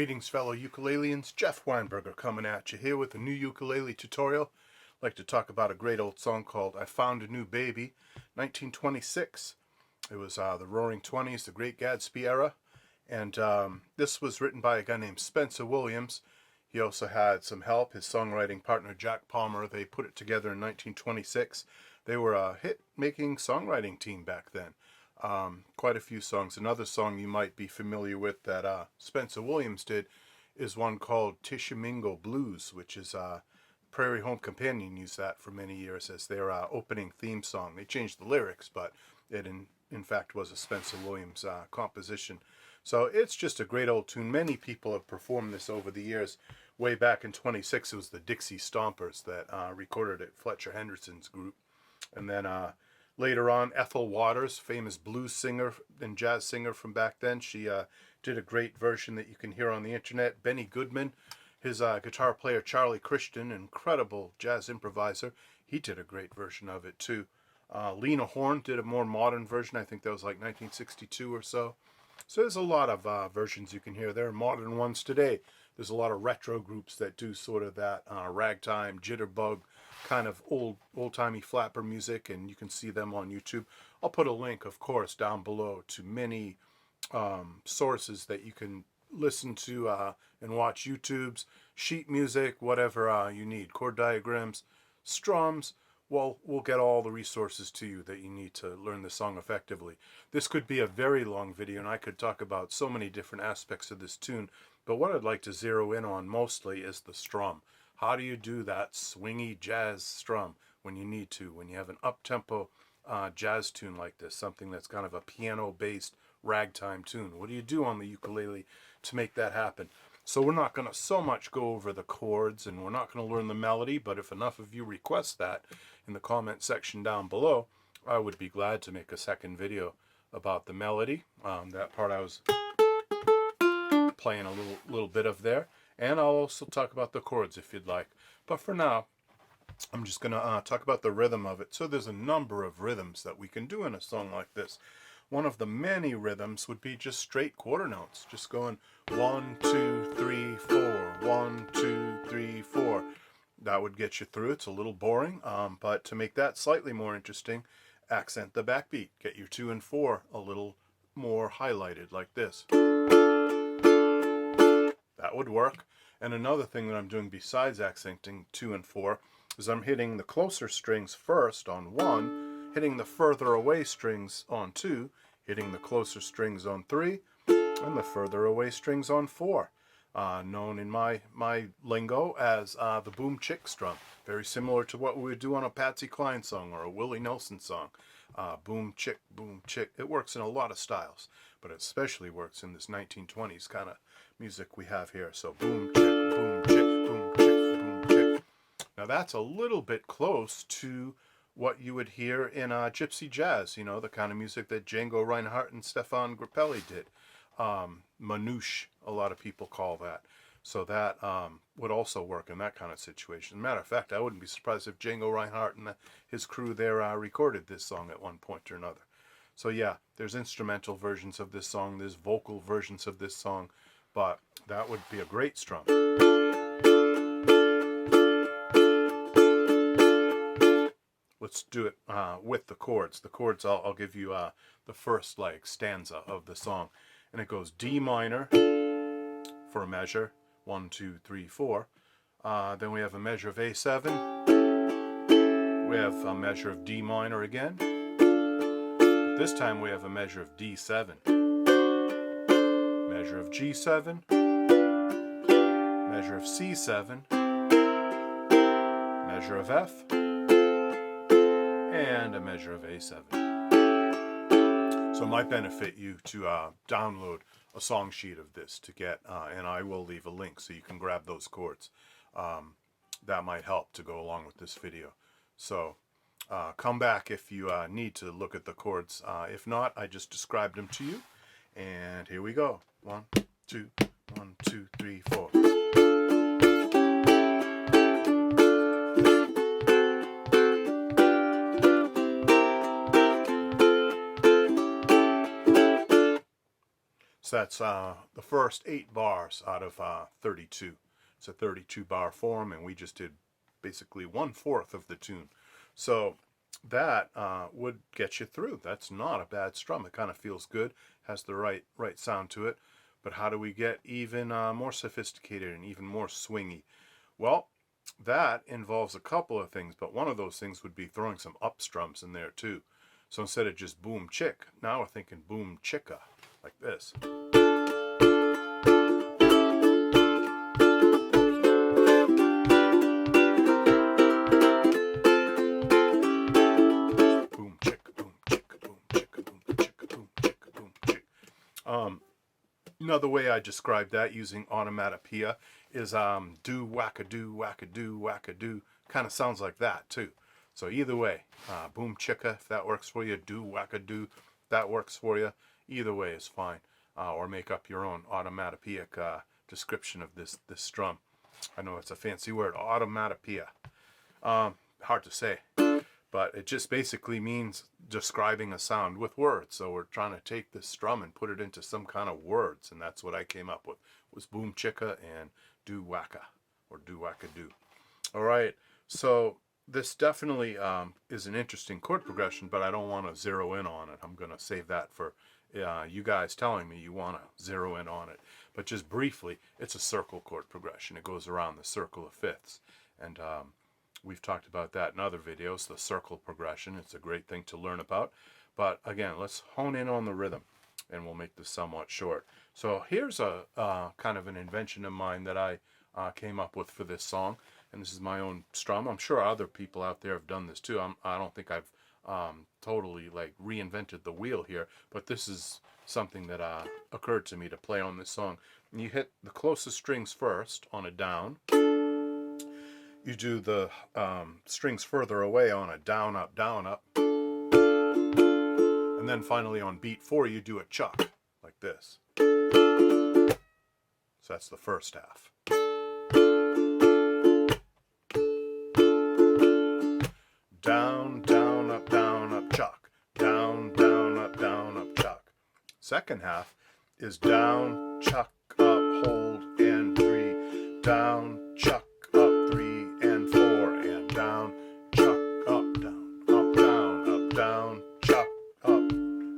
Greetings fellow ukuleleans, Jeff Weinberger coming at you here with a new ukulele tutorial. I'd like to talk about a great old song called I Found a New Baby, 1926. It was the Roaring Twenties, the Great Gatsby era, and this was written by a guy named Spencer Williams. He also had some help, his songwriting partner Jack Palmer. They put it together in 1926. They were a hit-making songwriting team back then. Quite a few songs. Another song you might be familiar with that Spencer Williams did is one called Tishomingo Blues, which is Prairie Home Companion used that for many years as their opening theme song. They changed the lyrics, but it in fact was a Spencer Williams composition. So it's just a great old tune. Many people have performed this over the years. Way back in 26, it was the Dixie Stompers that recorded it, Fletcher Henderson's group. And then later on, Ethel Waters, famous blues singer and jazz singer from back then, she did a great version that you can hear on the internet. Benny Goodman, his guitar player Charlie Christian, incredible jazz improviser, he did a great version of it too. Lena Horne did a more modern version. I think that was like 1962 or so. So there's a lot of versions you can hear. There are modern ones today. There's a lot of retro groups that do sort of that ragtime, jitterbug, kind of old-timey flapper music, and you can see them on YouTube. I'll put a link, of course, down below to many sources that you can listen to and watch YouTubes, sheet music, whatever you need, chord diagrams, strums. Well, we'll get all the resources to you that you need to learn the song effectively. This could be a very long video, and I could talk about so many different aspects of this tune, but what I'd like to zero in on mostly is the strum. How do you do that swingy jazz strum when you need to, when you have an up-tempo jazz tune like this, something that's kind of a piano-based ragtime tune? What do you do on the ukulele to make that happen? So we're not going to so much go over the chords, and we're not going to learn the melody, but if enough of you request that in the comment section down below, I would be glad to make a second video about the melody. That part I was playing a little bit of there. And I'll also talk about the chords if you'd like. But for now, I'm just going to talk about the rhythm of it. So there's a number of rhythms that we can do in a song like this. One of the many rhythms would be just straight quarter notes. Just going 1, 2, 3, 4, 1, 2, 3, 4. That would get you through. It's a little boring, but to make that slightly more interesting, accent the backbeat. Get your 2 and 4 a little more highlighted like this. That would work. And another thing that I'm doing besides accenting 2 and 4 is I'm hitting the closer strings first on 1, hitting the further away strings on 2, hitting the closer strings on 3, and the further away strings on 4. Known in my lingo as the boom chick strum. Very similar to what we would do on a Patsy Cline song or a Willie Nelson song. Boom chick, boom chick. It works in a lot of styles, but it especially works in this 1920s kind of music we have here. So boom chick, boom chick, boom chick, boom chick. Now that's a little bit close to what you would hear in gypsy jazz, you know, the kind of music that Django Reinhardt and Stefan Grappelli did. Manouche, a lot of people call that. So that would also work in that kind of situation. Matter of fact, I wouldn't be surprised if Django Reinhardt and his crew there recorded this song at one point or another. So yeah, there's instrumental versions of this song, there's vocal versions of this song, but that would be a great strum. Let's do it with the chords. The chords, I'll give you the first stanza of the song. And it goes D minor for a measure, 1, 2, 3, 4. Then we have a measure of A7. We have a measure of D minor again. But this time we have a measure of D7. Measure of G7. Measure of C7. Measure of F. And a measure of A7. So it might benefit you to download a song sheet of this to get, and I will leave a link so you can grab those chords. That might help to go along with this video. So come back if you need to look at the chords. If not, I just described them to you. And here we go. 1, 2, 1, 2, 3, 4. So that's the first 8 bars out of 32. It's a 32 bar form, and we just did basically 1/4 of the tune. So that would get you through. That's not a bad strum. It kind of feels good, has the right sound to it. But how do we get even more sophisticated and even more swingy? Well, that involves a couple of things, but one of those things would be throwing some up strums in there too. So instead of just boom chick, now we're thinking boom chicka, like this. Boom chicka, boom chicka, boom chicka, boom chicka, boom chicka, boom chick. Another way I describe that using onomatopoeia is do whack-a-do, whack-a-do, whack-a-do. Kind of sounds like that too. So either way, boom chicka, if that works for you, do whack-a-do, that works for you. Either way is fine. Or make up your own onomatopoeic description of this strum. I know it's a fancy word, onomatopoeia. Hard to say. But it just basically means describing a sound with words. So we're trying to take this strum and put it into some kind of words, and that's what I came up with, was boom chicka and do wacka, or do wacka-do. All right, so this definitely is an interesting chord progression, but I don't want to zero in on it. I'm going to save that for you guys telling me you want to zero in on it. But just briefly, it's a circle chord progression. It goes around the circle of fifths. And we've talked about that in other videos, the circle progression. It's a great thing to learn about. But again, let's hone in on the rhythm, and we'll make this somewhat short. So here's a kind of an invention of mine that I came up with for this song. And this is my own strum. I'm sure other people out there have done this too. I don't think I've totally like reinvented the wheel here, but this is something that occurred to me to play on this song. And you hit the closest strings first on a down. You do the strings further away on a down, up, down, up. And then finally on beat 4, you do a chuck, like this. So that's the first half. Down, down, up, chuck. Down, up, chuck. Second half is down, chuck, up, hold, and 3. Down, chuck, up, 3, and 4, and down, chuck, up, down, chuck, up,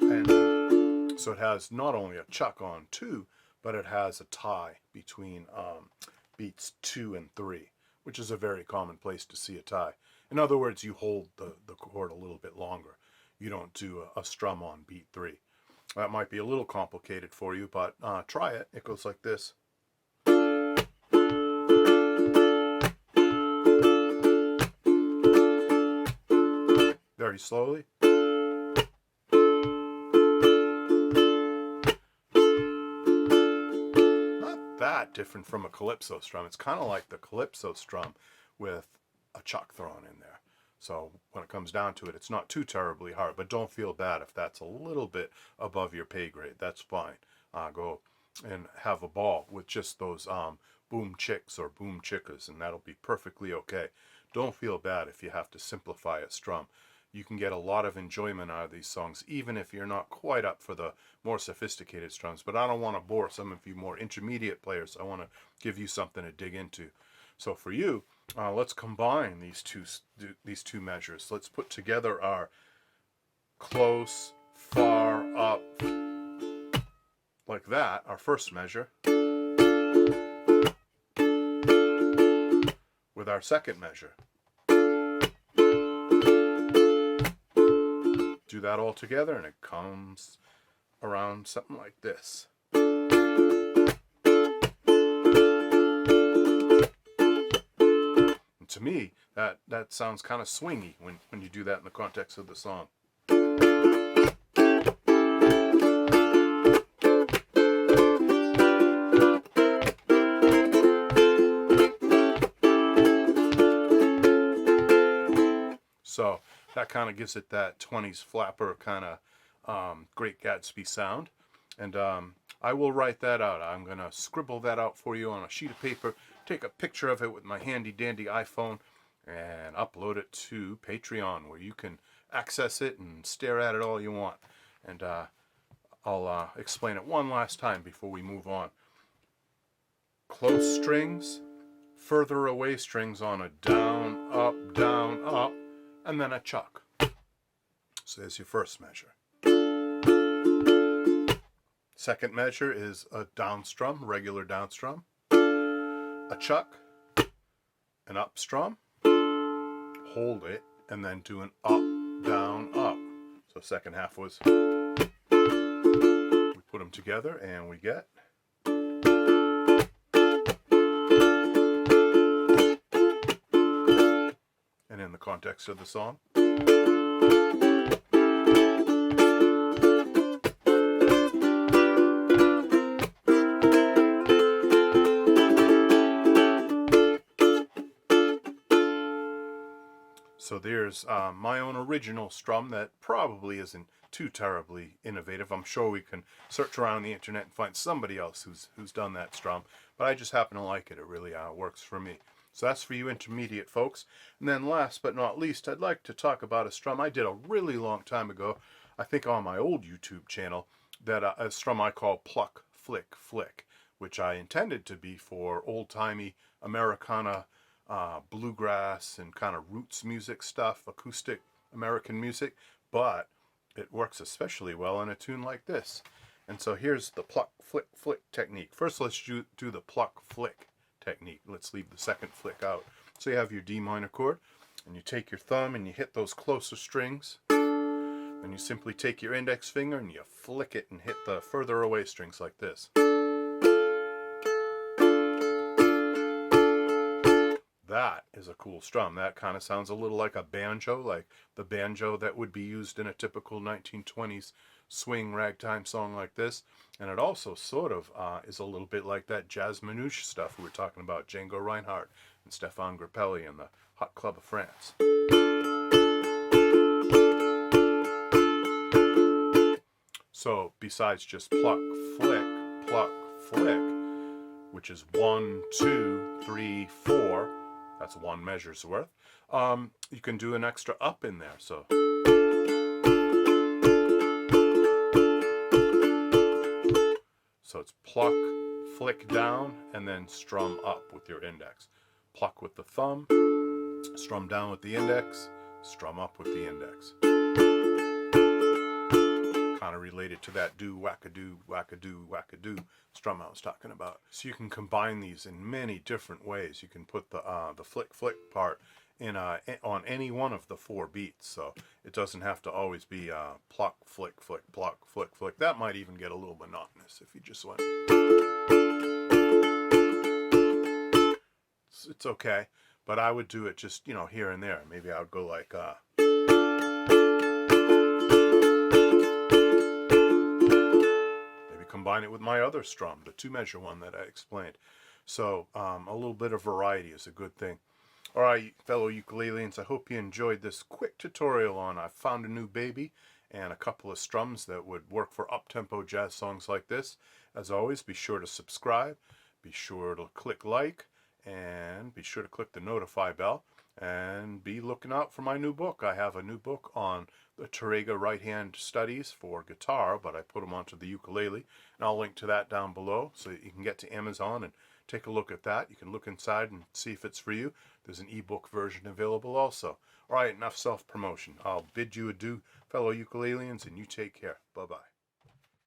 and so it has not only a chuck on 2, but it has a tie between beats 2 and 3, which is a very common place to see a tie. In other words, you hold the chord a little bit longer. You don't do a strum on beat 3. That might be a little complicated for you, but try it. It goes like this. Very slowly. Not that different from a calypso strum. It's kind of like the calypso strum with a chuck thrown in there. So when it comes down to it, it's not too terribly hard, but don't feel bad if that's a little bit above your pay grade. That's fine. Go and have a ball with just those boom chicks or boom chickas, and that'll be perfectly okay. Don't feel bad if you have to simplify a strum. You can get a lot of enjoyment out of these songs, even if you're not quite up for the more sophisticated strums. But I don't want to bore some of you more intermediate players. I want to give you something to dig into. So for you, let's combine these two measures. Let's put together our close, far, up, like that, our first measure, with our second measure. Do that all together and it comes around something like this. To me, that sounds kind of swingy when you do that in the context of the song. So that kind of gives it that 20s flapper kind of Great Gatsby sound. And I will write that out. I'm going to scribble that out for you on a sheet of paper, take a picture of it with my handy dandy iPhone, and upload it to Patreon, where you can access it and stare at it all you want. And I'll explain it one last time before we move on. Close strings, further away strings on a down, up, and then a chuck. So there's your first measure. Second measure is a down strum, regular down strum, a chuck, an up strum, hold it, and then do an up, down, up. So second half was, we put them together and we get. And in the context of the song. So there's my own original strum that probably isn't too terribly innovative. I'm sure we can search around the internet and find somebody else who's done that strum, but I just happen to like it. It really works for me. So that's for you intermediate folks. And then last but not least, I'd like to talk about a strum I did a really long time ago, I think on my old YouTube channel, that a strum I call Pluck Flick, which I intended to be for old-timey Americana bluegrass and kind of roots music stuff, acoustic American music, but it works especially well in a tune like this. And so here's the pluck, flick technique. First, let's do the pluck, flick technique. Let's leave the second flick out. So you have your D minor chord, and you take your thumb and you hit those closer strings, and you simply take your index finger and you flick it and hit the further away strings like this. That is a cool strum. That kind of sounds a little like a banjo, like the banjo that would be used in a typical 1920s swing ragtime song like this. And it also sort of is a little bit like that jazz manouche stuff we were talking about, Django Reinhardt and Stéphane Grappelli and the Hot Club of France. So besides just pluck, flick, which is 1, 2, 3, 4, that's one measure's worth, you can do an extra up in there. So it's pluck, flick down, and then strum up with your index. Pluck with the thumb, strum down with the index, strum up with the index. Kind of related to that do, whack-a-doo, whack-a-doo, whack-a-doo strum I was talking about. So you can combine these in many different ways. You can put the flick part in on any one of the 4 beats, so it doesn't have to always be pluck, flick, pluck, flick. That might even get a little monotonous if you just went. It's okay, but I would do it just, you know, here and there. Maybe I would go like combine it with my other strum, the 2-measure one that I explained. So a little bit of variety is a good thing. All right, fellow ukuleleans, I hope you enjoyed this quick tutorial on I Found a New Baby and a couple of strums that would work for up-tempo jazz songs like this. As always, be sure to subscribe, be sure to click like, and be sure to click the notify bell, and be looking out for my new book. I have a new book on the Tarrega right-hand studies for guitar, but I put them onto the ukulele, and I'll link to that down below so that you can get to Amazon and take a look at that. You can look inside and see if it's for you. There's an ebook version available also. All right, enough self-promotion. I'll bid you adieu, fellow ukuleleans, and you take care. Bye-bye.